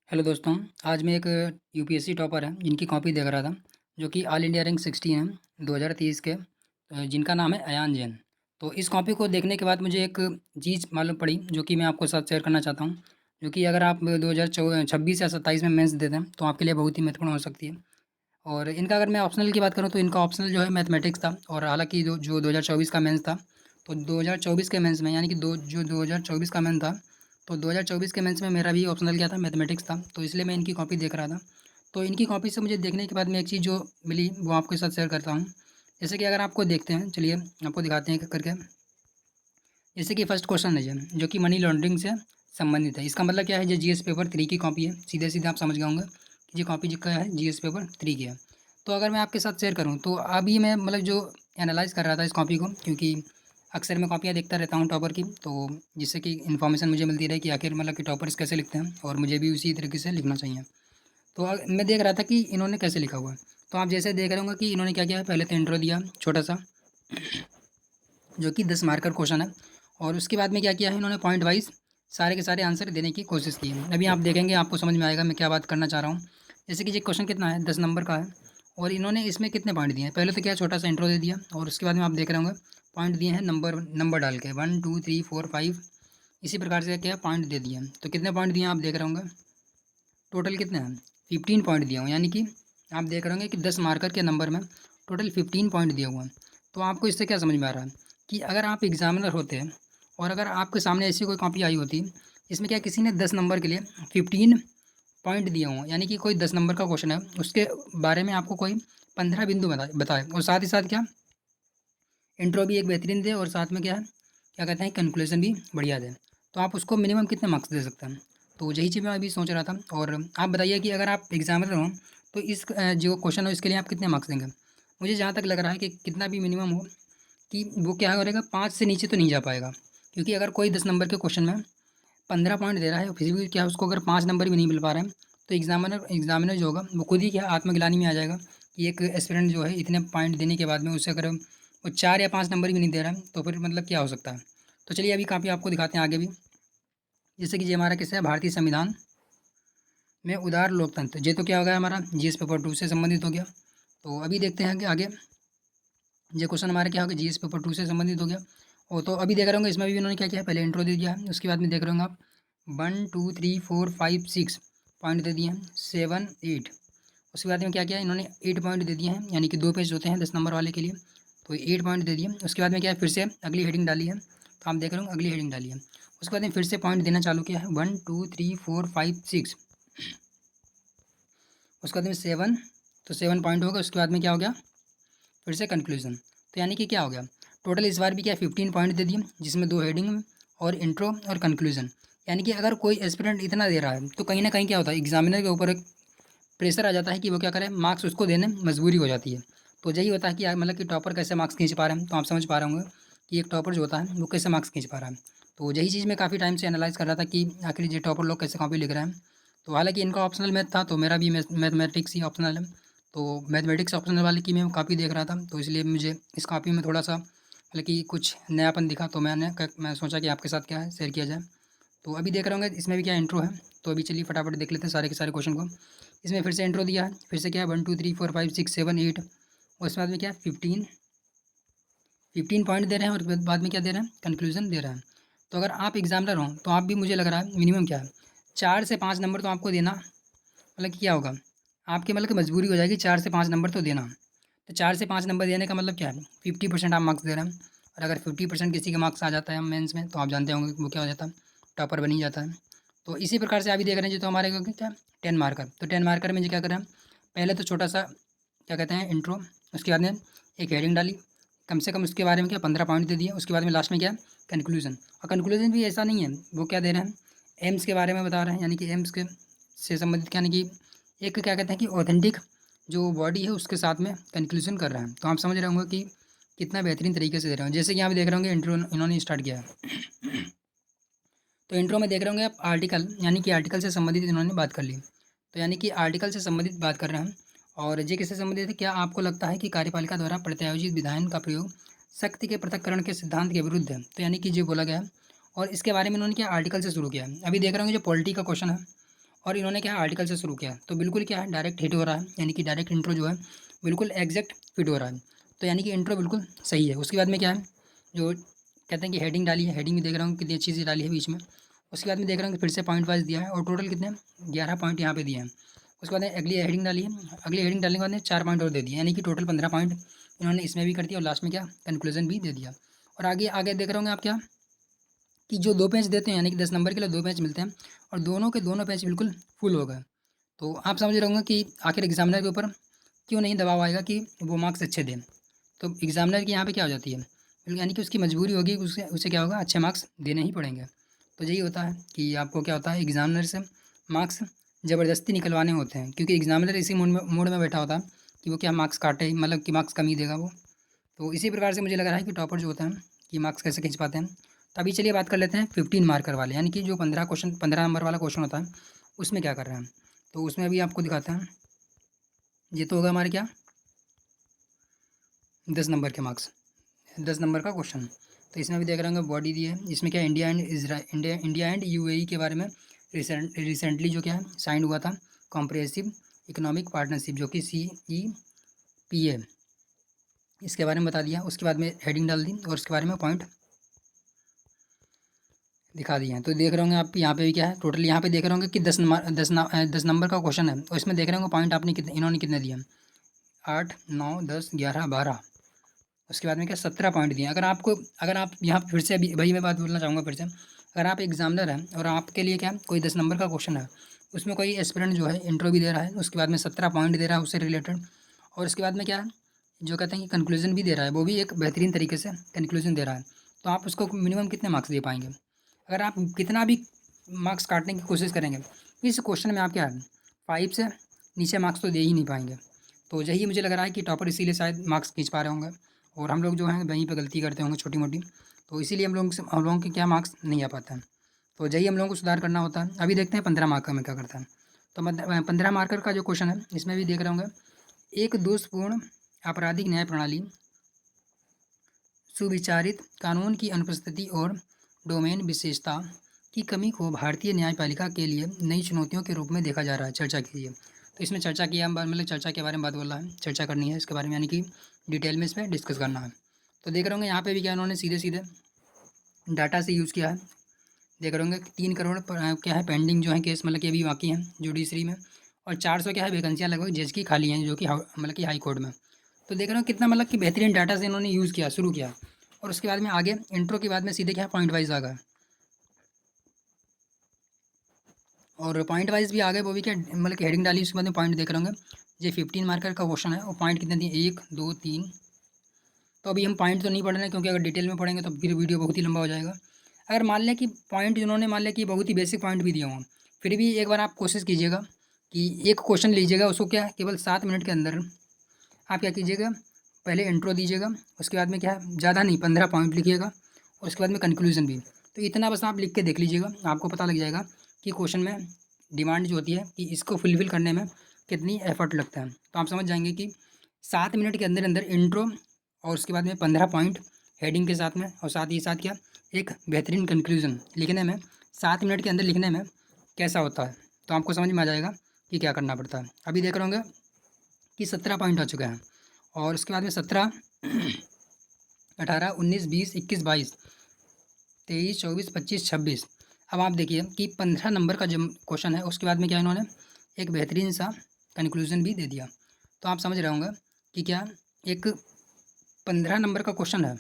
Hello दोस्तों, आज मैं एक यूपीएससी टॉपर है जिनकी कॉपी देख रहा था, जो कि ऑल इंडिया रैंक 16 है 2023 के, जिनका नाम है अयान जैन। तो इस कॉपी को देखने के बाद मुझे एक चीज़ मालूम पड़ी जो कि मैं आपको साथ शेयर करना चाहता हूँ, जो कि अगर आप 2026 या 27 में मेंस देते हैं तो आपके लिए बहुत ही महत्वपूर्ण हो सकती है। और इनका अगर मैं ऑप्शनल की बात करूँ तो इनका ऑप्शनल जो है मैथमेटिक्स था, और हालांकि जो 2024 का मेंस था, तो 2024 के मेंस में यानी कि जो 2024 का मेंस था, तो 2024 के मेंस में मेरा भी ऑप्शनल क्या था, मैथमेटिक्स था। तो इसलिए मैं इनकी कॉपी देख रहा था। तो इनकी कॉपी से मुझे देखने के बाद में एक चीज़ जो मिली वो आपके साथ शेयर करता हूँ। जैसे कि अगर आपको देखते हैं, चलिए आपको दिखाते हैं करके। जैसे कि फर्स्ट क्वेश्चन है जो कि मनी लॉन्ड्रिंग से संबंधित है। इसका मतलब क्या है, जो जीएस पेपर 3 की कॉपी है। सीधे सीधे आप समझ गए होंगे कि ये कॉपी जो का है जीएस पेपर 3 की है। तो अगर मैं आपके साथ शेयर करूँ तो अभी मैं मतलब जो एनालाइज़ कर रहा था इस कॉपी को, क्योंकि अक्सर मैं कॉपियाँ देखता रहता हूँ टॉपर की, तो जिससे कि इन्फॉर्मेशन मुझे मिलती रहे कि आखिर मतलब कि टॉपर्स कैसे लिखते हैं और मुझे भी उसी तरीके से लिखना चाहिए। तो मैं देख रहा था कि इन्होंने कैसे लिखा हुआ है। तो आप जैसे देख रहे होंगे कि इन्होंने क्या किया है, पहले तो इंट्रो दिया छोटा सा, जो कि 10 मार्कर क्वेश्चन है। और उसके बाद में क्या किया है, इन्होंने पॉइंट वाइज सारे के सारे आंसर देने की कोशिश की है। अभी आप देखेंगे, आपको समझ में आएगा मैं क्या बात करना चाह रहा हूँ। जैसे कि ये क्वेश्चन कितना है, 10 नंबर का है, और इन्होंने इसमें कितने पॉइंट दिए हैं। पहले तो क्या छोटा सा इंट्रो दे दिया, और उसके बाद में आप देख रहे होंगे पॉइंट दिए हैं नंबर नंबर डाल के 1 2 3 4 5, इसी प्रकार से क्या पॉइंट दे दिए हैं। तो कितने पॉइंट दिए हैं आप देख रहे होंगे, टोटल कितने हैं, 15 पॉइंट दिए हुए हैं। यानी कि आप देख रहे होंगे कि 10 मार्कर के नंबर में टोटल 15 पॉइंट दिए हुए हैं। तो आपको इससे क्या समझ में आ रहा है कि अगर आप एग्जामिनर होते हैं और अगर आपके सामने ऐसी कोई कॉपी आई होती, इसमें क्या किसी ने 10 नंबर के लिए 15 पॉइंट दिए हों, यानी कि कोई 10 नंबर का क्वेश्चन है, उसके बारे में आपको कोई 15 बिंदु बताए, और साथ ही साथ क्या इंट्रो भी एक बेहतरीन दे, और साथ में क्या है, क्या कहते हैं, कंक्लूजन भी बढ़िया दे, तो आप उसको मिनिमम कितने मार्क्स दे सकते हैं। तो यही चीज़ मैं अभी सोच रहा था। और आप बताइए कि अगर आप एग्जामिनर हो तो इस जो क्वेश्चन हो इसके लिए आप कितने मार्क्स देंगे। मुझे जहाँ तक लग रहा है कि कितना भी मिनिमम हो, कि वो क्या करेगा, 5 से नीचे तो नहीं जा पाएगा। क्योंकि अगर कोई 10 नंबर के क्वेश्चन में 15 पॉइंट दे रहा है, फिर भी क्या उसको अगर 5 नंबर भी नहीं मिल पा रहे हैं, तो एग्जामिनर जो होगा वो खुद ही क्या आत्मग्लानि में आ जाएगा कि एक एस्पिरेंट जो है इतने पॉइंट देने के बाद में उसे अगर वो 4 या 5 नंबर भी नहीं दे रहा है, तो फिर मतलब क्या हो सकता है। तो चलिए अभी काफ़ी आपको दिखाते हैं आगे भी। जैसे कि ये हमारा किससे है, भारतीय संविधान में उदार लोकतंत्र। ये तो क्या हो गया, हमारा जीएस पेपर 2 से संबंधित हो गया। तो अभी देखते हैं कि आगे ये क्वेश्चन हमारे क्या हो गया, जीएस पेपर 2 से संबंधित हो गया। और तो अभी देख रहे होंगे इसमें भी इन्होंने क्या किया है, पहले इंट्रो दे दिया है, उसके बाद में देख रहे होंगे आप 1 2 3 4 5 6 पॉइंट दे दिए हैं, 7 8। उसके बाद में क्या किया इन्होंने, 8 पॉइंट दे दिए हैं, यानी कि 2 पेज होते हैं 10 नंबर वाले के लिए, तो 8 पॉइंट दे दिए। उसके बाद में क्या है, फिर से अगली हेडिंग डाली है, तो आप देख रहे हो अगली हेडिंग डाली है। उसके बाद में फिर से पॉइंट देना चालू किया है, 1 2 3 4 5 6। उसके बाद में 7, तो 7 पॉइंट होगा। उसके बाद में क्या हो गया, फिर से कंक्लूजन। तो यानी कि क्या हो गया, टोटल इस बार भी क्या 15 पॉइंट दे दिए, जिसमें 2 हेडिंग और इंट्रो और कंक्लूजन। यानी कि अगर कोई एस्पिरेंट इतना दे रहा है तो कहीं ना कहीं क्या होता है, एग्जामिनर के ऊपर एक प्रेशर आ जाता है कि वो क्या करे, मार्क्स उसको देने में मजबूरी हो जाती है। तो यही होता है कि मतलब कि टॉपर कैसे मार्क्स खींच पा रहे हैं। तो आप समझ पा रहे होंगे कि एक टॉपर जो होता है वो कैसे मार्क्स खींच पा रहा है। तो यही चीज़ मैं काफ़ी टाइम से एनालाइज़ कर रहा था कि आखिर ये टॉपर लोग कैसे कॉपी लिख रहे हैं। तो हालांकि इनका ऑप्शनल मैथ था, तो मेरा भी मैथमेटिक्स ही ऑप्शनल है। तो मैथमेटिक्स ऑप्शनल वाले की मैं काफ़ी देख रहा था, तो इसलिए मुझे इस कॉपी में थोड़ा सा मतलब कि कुछ नयापन दिखा, तो मैं सोचा कि आपके साथ क्या है शेयर किया जाए। तो अभी देख रहे होंगे इसमें भी क्या इंट्रो है। तो अभी चलिए फटाफट देख लेते हैं सारे के सारे क्वेश्चन को। इसमें फिर से इंट्रो दिया है, फिर से क्या है 1 2 3 4 5 6 7 8, और इसके बाद में क्या है 15 पॉइंट दे रहे हैं, और बाद में क्या दे रहे हैं, कंक्लूजन दे रहे हैं। तो अगर आप एग्जामिनर हों तो आप भी, मुझे लग रहा है मिनिमम क्या है, 4 से 5 नंबर तो आपको देना, मतलब कि क्या होगा, आपकी मतलब कि मजबूरी हो जाएगी 4 से 5 नंबर तो देना। तो 4 से 5 नंबर देने का मतलब क्या है, 50% आप मार्क्स दे रहे हैं। और अगर 50% किसी के मार्क्स आ जाता है मेंस में, तो आप जानते होंगे कि वो क्या हो जाता है, टॉपर बन ही जाता है। तो इसी प्रकार से अभी देख रहे हैं, जो तो हमारे क्या 10 मार्कर। तो 10 मार्कर में जो क्या करें, पहले तो छोटा सा क्या कहते हैं इंट्रो, उसके बाद में एक हेडिंग डाली, कम से कम उसके बारे में क्या 15 पॉइंट दे दिए। उसके बाद में लास्ट में क्या कंक्लूजन, और कंक्लूजन भी ऐसा नहीं है, वो क्या दे रहे हैं, एम्स के बारे में बता रहे हैं, यानी कि एम्स के से संबंधित, यानी कि एक क्या कहते हैं कि ऑथेंटिक जो बॉडी है उसके साथ में कंक्लूजन कर रहे हैं। तो आप समझ रहे होंगे कि कितना बेहतरीन तरीके से दे रहे हो। जैसे कि यहाँ पे देख रहे होंगे इंट्रो इन्होंने स्टार्ट किया है। तो इंट्रो में देख रहे होंगे आप आर्टिकल, यानी कि आर्टिकल से संबंधित इन्होंने बात कर ली। तो यानी कि आर्टिकल से संबंधित बात कर रहे हैं। और ये किससे संबंधित है, क्या आपको लगता है कि कार्यपालिका द्वारा प्रत्यायोजित विधायन का प्रयोग शक्ति के पृथक्करण के सिद्धांत के विरुद्ध है। तो यानी कि जो बोला गया है, और इसके बारे में इन्होंने क्या आर्टिकल से शुरू किया है। अभी देख रहे होंगे जो पॉलिटी का क्वेश्चन है, और इन्होंने क्या है आर्टिकल से शुरू किया, तो बिल्कुल क्या है डायरेक्ट हिट हो रहा है, यानी कि डायरेक्ट इंट्रो जो है बिल्कुल एग्जैक्ट फिट हो रहा है। तो यानी कि इंट्रो बिल्कुल सही है। उसके बाद में क्या है जो कहते हैं कि हेडिंग डाली है, हेडिंग भी देख रहा हूँ कितनी अच्छी सी डाली है बीच में। उसके बाद में देख रहा हूँ कि फिर से पॉइंट वाइज दिया है और टोटल कितने 11 पॉइंट यहाँ पे दिए हैं। उसके बाद में अगली हेडिंग डाली है, अगली हेडिंग डालने के बाद में 4 पॉइंट और दे दिए, यानी कि टोटल 15 पॉइंट इन्होंने इसमें भी कर दिया और लास्ट में क्या कंक्लूजन भी दे दिया। और आगे आगे देख रहे होंगे आप क्या कि जो 2 पेज देते हैं, यानी कि 10 नंबर के लिए 2 पेज मिलते हैं और दोनों के दोनों पेज बिल्कुल फुल हो गए। तो आप समझ रहे होंगे कि आखिर एग्जामिनर के ऊपर क्यों नहीं दबाव आएगा कि वो मार्क्स अच्छे दें। तो एग्जामिनर की यहाँ पे क्या हो जाती है, यानी कि उसकी मजबूरी होगी, उसे उसे क्या होगा अच्छे मार्क्स देने ही पड़ेंगे। तो यही होता है कि आपको क्या होता है एग्जामिनर से मार्क्स ज़बरदस्ती निकलवाने होते हैं, क्योंकि एग्जामिनर इसी मूड में बैठा होता है कि वो क्या मार्क्स काटे, मतलब कि मार्क्स कम ही देगा वो। तो इसी प्रकार से मुझे लग रहा है कि टॉपर जो होते हैं कि मार्क्स कैसे खींच पाते हैं। तो अभी चलिए बात कर लेते हैं 15 मार्कर वाले, यानी कि जो 15 नंबर वाला क्वेश्चन होता है उसमें क्या कर रहे हैं। तो उसमें अभी आपको दिखाते हैं, ये तो होगा हमारे क्या 10 नंबर के मार्क्स, 10 नंबर का क्वेश्चन। तो इसमें भी देख रहे होंगे बॉडी दी है, इसमें क्या इंडिया एंड यूएई के बारे में रिसेंटली जो क्या है साइन हुआ था कॉम्प्रिहेंसिव इकोनॉमिक पार्टनरशिप, जो कि CEPA, इसके बारे में बता दिया। उसके बाद में हेडिंग डाल दी और उसके बारे में पॉइंट दिखा दिए हैं। तो देख रहे होंगे आप यहाँ पे भी क्या है टोटल, यहाँ पे देख रहे होंगे कि 10 नंबर का क्वेश्चन है, और इसमें देख रहे होंगे पॉइंट आपने कितने इन्होंने कितने दिए 8 9 10 11 12। उसके बाद में क्या 17 पॉइंट दिए। अगर आप यहाँ फिर से अभी वही मैं बात बोलना चाहूँगा फिर से, अगर आप एग्जामिनर हैं और आपके लिए क्या कोई 10 नंबर का क्वेश्चन है, उसमें कोई एस्पिरेंट जो है इंट्रो भी दे रहा है, उसके बाद में 17 पॉइंट दे रहा है उससे रिलेटेड, और उसके बाद में क्या है जो कहते हैं कि कंक्लूजन भी दे रहा है, वो भी एक बेहतरीन तरीके से कंक्लूजन दे रहा है, तो आप उसको मिनिमम कितने मार्क्स दे पाएंगे। अगर आप कितना भी मार्क्स काटने की कोशिश करेंगे इस क्वेश्चन में आप क्या है 5 से नीचे मार्क्स तो दे ही नहीं पाएंगे। तो यही मुझे लग रहा है कि टॉपर इसीलिए शायद मार्क्स खींच पा रहे होंगे, और हम लोग जो हैं वहीं पे गलती करते होंगे छोटी मोटी, तो इसीलिए हम लोगों के क्या मार्क्स नहीं आ पाते हैं। तो यही हम लोगों को सुधार करना होता है। अभी देखते हैं 15 मार्कर में क्या करता है। तो 15 मार्कर का जो क्वेश्चन है इसमें भी देख रहे होंगे, एक दोषपूर्ण आपराधिक न्याय प्रणाली, सुविचारित कानून की अनुपस्थिति और डोमेन विशेषता की कमी को भारतीय न्यायपालिका के लिए नई चुनौतियों के रूप में देखा जा रहा है, चर्चा कीजिए। तो इसमें चर्चा किया मतलब चर्चा के बारे में बात बोल रहा है, चर्चा करनी है इसके बारे में, यानी कि डिटेल में इस पर डिस्कस करना है। तो देख रहे होंगे यहाँ पे भी क्या उन्होंने सीधे सीधे डाटा से यूज़ किया है। देख रहे होंगे 3 करोड़ क्या है पेंडिंग जो है केस, मतलब कि अभी बाकी हैं जुडिशरी में, और 400 क्या है वैकेंसियाँ लगभग जज की खाली हैं, जो कि मतलब कि हाई कोर्ट में। तो देख रहे हो कितना मतलब कि बेहतरीन डाटा से इन्होंने यूज़ किया, शुरू किया, और उसके बाद में आगे इंट्रो के बाद में सीधे क्या पॉइंट वाइज आ गए, और पॉइंट वाइज भी आ गए, वो भी क्या मतलब कि हेडिंग डाली उसके बाद में पॉइंट देख रहे होंगे। ये 15 मार्कर का क्वेश्चन है और पॉइंट कितने दिए 1 2 3। तो अभी हम पॉइंट तो नहीं पढ़ रहे हैं, क्योंकि अगर डिटेल में पढ़ेंगे तो फिर वीडियो बहुत ही लंबा हो जाएगा। अगर मान लें कि पॉइंट जिन्होंने मान लिया कि बहुत ही बेसिक पॉइंट भी दिए हों, फिर भी एक बार आप कोशिश कीजिएगा कि एक क्वेश्चन लीजिएगा, उसको क्या केवल 7 मिनट के अंदर आप क्या कीजिएगा, पहले इंट्रो दीजिएगा, उसके बाद में क्या है ज़्यादा नहीं 15 पॉइंट लिखिएगा, और उसके बाद में कंक्लूजन भी। तो इतना बस आप लिख के देख लीजिएगा, आपको पता लग जाएगा कि क्वेश्चन में डिमांड जो होती है कि इसको फुलफ़िल करने में कितनी एफर्ट लगता है। तो आप समझ जाएंगे कि 7 मिनट के अंदर अंदर इंट्रो और उसके बाद में 15 पॉइंट हेडिंग के साथ में, और साथ ही साथ क्या एक बेहतरीन कंक्लूजन लिखने में 7 मिनट के अंदर लिखने में कैसा होता है, तो आपको समझ में आ जाएगा कि क्या करना पड़ता है। अभी देख रहे होंगे कि 17 पॉइंट आ चुके हैं, और उसके बाद में 17 18 19 20 21 22 23 24 25 26। अब आप देखिए कि 15 नंबर का जो क्वेश्चन है उसके बाद में क्या इन्होंने एक बेहतरीन सा कंक्लूजन भी दे दिया। तो आप समझ रहे होंगे कि क्या एक 15 नंबर का क्वेश्चन है,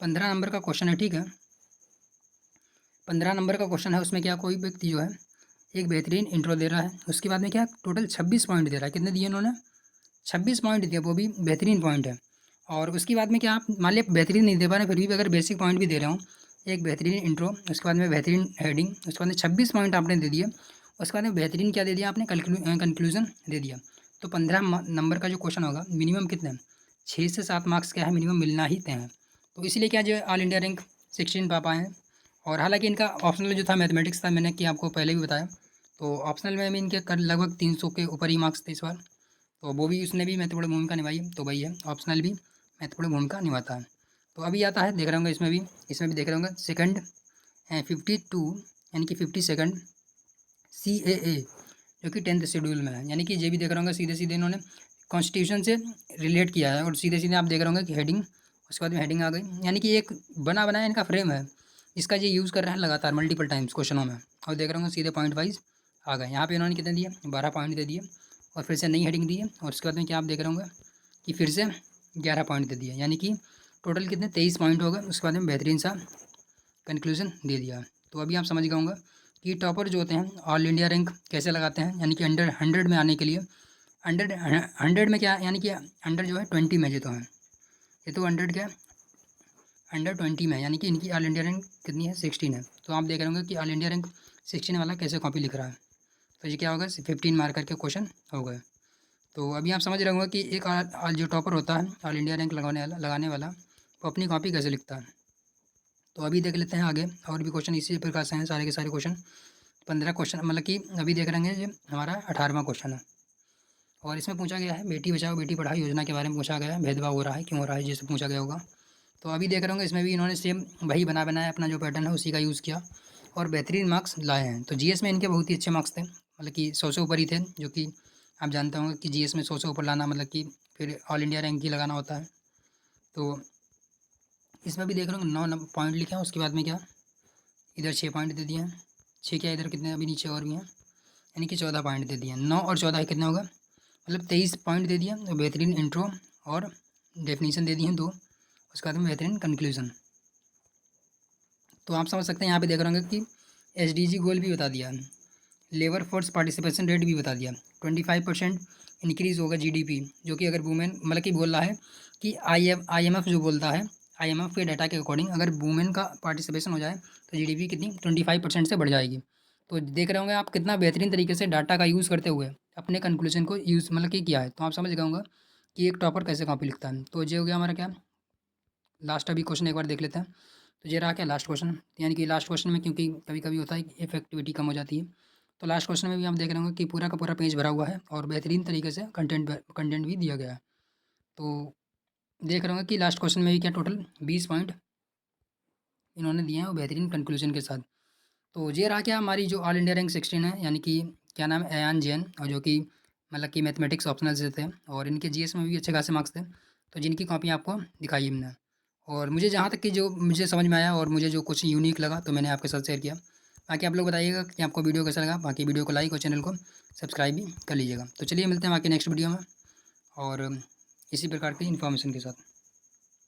15 नंबर का क्वेश्चन है, ठीक है, 15 नंबर का क्वेश्चन है, उसमें क्या कोई व्यक्ति जो है एक बेहतरीन इंट्रो दे रहा है, उसके बाद में क्या टोटल 26 पॉइंट दे रहा है। कितने दिए इन्होंने 26 पॉइंट दिए, वो भी बेहतरीन पॉइंट है। और उसके बाद में क्या आप मान लिया बेहतरीन नहीं दे पा रहे, फिर भी अगर बेसिक पॉइंट भी दे रहा हूँ, एक बेहतरीन इंट्रो, उसके बाद में बेहतरीन हेडिंग, उसके बाद में 26 पॉइंट आपने दे दिए, उसके बाद में बेहतरीन क्या दे दिया आपने कंक्लूजन दे दिया। तो 15 नंबर का जो क्वेश्चन होगा मिनिमम कितने 6 से 7 मार्क्स क्या है मिनिमम मिलना ही तय है। तो इसलिए क्या जो ऑल इंडिया रैंक 16 पा पाए हैं। और हालांकि इनका ऑप्शनल जो था मैथमेटिक्स था, मैंने कि आपको पहले भी बताया, तो ऑप्शनल में भी इनके कर लगभग 300 के ऊपर ही मार्क्स थे इस बार, तो वो भी उसने भी महत्वपूर्ण भूमिका निभाई है। तो वही है ऑप्शनल भी महत्वपूर्ण भूमिका निभाता है। तो अभी आता है देख रहे होंगे इसमें भी देख रहे होंगे सेकंड 52 यानी कि 52 CAA जो कि 10th शेड्यूल में है। यानी कि ये भी देख रहे होंगे सीधे-सीधे इन्होंने कॉन्स्टिट्यूशन से रिलेट किया है और सीधे-सीधे आप देख रहे होंगे कि हेडिंग, उसके बाद में हेडिंग आ गई। यानी कि एक बना-बनाया इनका फ्रेम है, इसका ये यूज़ कर रहे हैं लगातार मल्टीपल टाइम्स क्वेश्चनों में, और देख रहे होंगे सीधे पॉइंट वाइज़ आ गए। यहाँ पे इन्होंने कितने दिए, 12 पॉइंट दे दिए और फिर से नई हेडिंग दी है और उसके बाद में क्या आप देख रहे होंगे कि फिर से 11 पॉइंट दे दिए। यानी कि टोटल कितने 23 पॉइंट हो गए। उसके बाद में बेहतरीन सा कंक्लूजन दे दिया। तो अभी आप समझ गए होंगे कि टॉपर जो होते हैं ऑल इंडिया रैंक कैसे लगाते हैं। यानी कि अंडर 100 में आने के लिए, अंडर 100 में क्या, यानी कि अंडर जो है 20 में ये तो है, ये तो 100 क्या अंडर 20 में है, यानी कि इनकी ऑल इंडिया रैंक कितनी है, 16 है। तो आप देख रहे होंगे कि ऑल इंडिया रैंक 16 वाला कैसे कॉपी लिख रहा है। तो ये क्या होगा, 15 मार्कर के क्वेश्चन हो गए। तो अभी आप समझ रहे होंगे कि एक जो टॉपर होता है ऑल इंडिया रैंक लगाने वाला वो अपनी कॉपी कैसे लिखता है। तो अभी देख लेते हैं आगे, और भी क्वेश्चन इसी प्रकार से हैं सारे के सारे क्वेश्चन। 15 क्वेश्चन, मतलब कि अभी देख रहे हैं ये हमारा 18वां क्वेश्चन है और इसमें पूछा गया है बेटी बचाओ बेटी पढ़ाओ योजना के बारे में पूछा गया है। भेदभाव हो रहा है, क्यों हो रहा है, ये सब पूछा गया होगा। तो अभी देख रहे होंगे इसमें भी इन्होंने सेम वही बनाया अपना जो पैटर्न है उसी का यूज़ किया और बेहतरीन मार्क्स लाए हैं। तो जीएस में इनके बहुत ही अच्छे मार्क्स थे, मतलब कि 100 से ऊपर ही थे, जो कि आप जानते होंगे कि जीएस में 100 से ऊपर लाना मतलब कि फिर ऑल इंडिया रैंक ही लगाना होता है। तो इसमें भी देख रहे होंगे 9 पॉइंट लिखे हैं, उसके बाद में क्या इधर 6 पॉइंट दे दिए हैं। 6 क्या इधर कितने अभी नीचे और भी हैं, यानी कि 14 पॉइंट दे दिए हैं। 9 और 14 कितने होगा, मतलब 23 पॉइंट दे दिया। तो बेहतरीन इंट्रो और डेफिनीशन दे दी हैं 2, उसके बाद में बेहतरीन कंक्लूजन। तो आप समझ सकते हैं यहाँ पे देख रहे होंगे कि एसडीजी गोल भी बता दिया, लेबर फोर्स पार्टिसिपेशन रेट भी बता दिया। 25% इंक्रीज़ होगा जीडीपी, जो कि अगर वुमेन, मतलब कि बोल रहा है कि आईएमएफ जो बोलता है, आईएमएफ के डाटा के अकॉर्डिंग अगर वुमेन का पार्टिसिपेशन हो जाए तो जीडीपी कितनी 25% से बढ़ जाएगी। तो देख रहे होंगे आप कितना बेहतरीन तरीके से डाटा का यूज़ करते हुए अपने कंक्लूजन को यूज़ मतलब कि किया है। तो आप समझ गए होंगे कि एक टॉपर कैसे कॉपी लिखता है। तो ये हो गया हमारा क्या लास्ट, अभी क्वेश्चन एक बार देख लेते हैं। तो ये रहा क्या लास्ट क्वेश्चन, यानी कि लास्ट क्वेश्चन में क्योंकि कभी कभी होता है कि इफेक्टिविटी कम हो जाती है। तो लास्ट क्वेश्चन में भी आप देख रहे होंगे कि पूरा का पूरा पेज भरा हुआ है और बेहतरीन तरीके से कंटेंट भी दिया गया है। तो देख रहे होंगे कि लास्ट क्वेश्चन में भी क्या टोटल 20 पॉइंट इन्होंने दिए हैं और बेहतरीन कंक्लूजन के साथ। तो ये रहा क्या हमारी जो ऑल इंडिया रैंक 16 है, यानी कि क्या नाम है अयान जैन, और जो कि मतलब कि मैथमेटिक्स ऑप्शनल से थे और इनके जीएस में भी अच्छे खासे मार्क्स थे। तो जिनकी कॉपी आपको दिखाई हमने, और मुझे जहाँ तक कि जो मुझे समझ में आया और मुझे जो कुछ यूनिक लगा तो मैंने आपके साथ शेयर किया। बाकी आप लोग बताइएगा कि आपको वीडियो कैसा लगा। बाकी वीडियो को लाइक और चैनल को सब्सक्राइब भी कर लीजिएगा। तो चलिए मिलते हैं बाकी नेक्स्ट वीडियो में और इसी प्रकार की इन्फॉर्मेशन के साथ।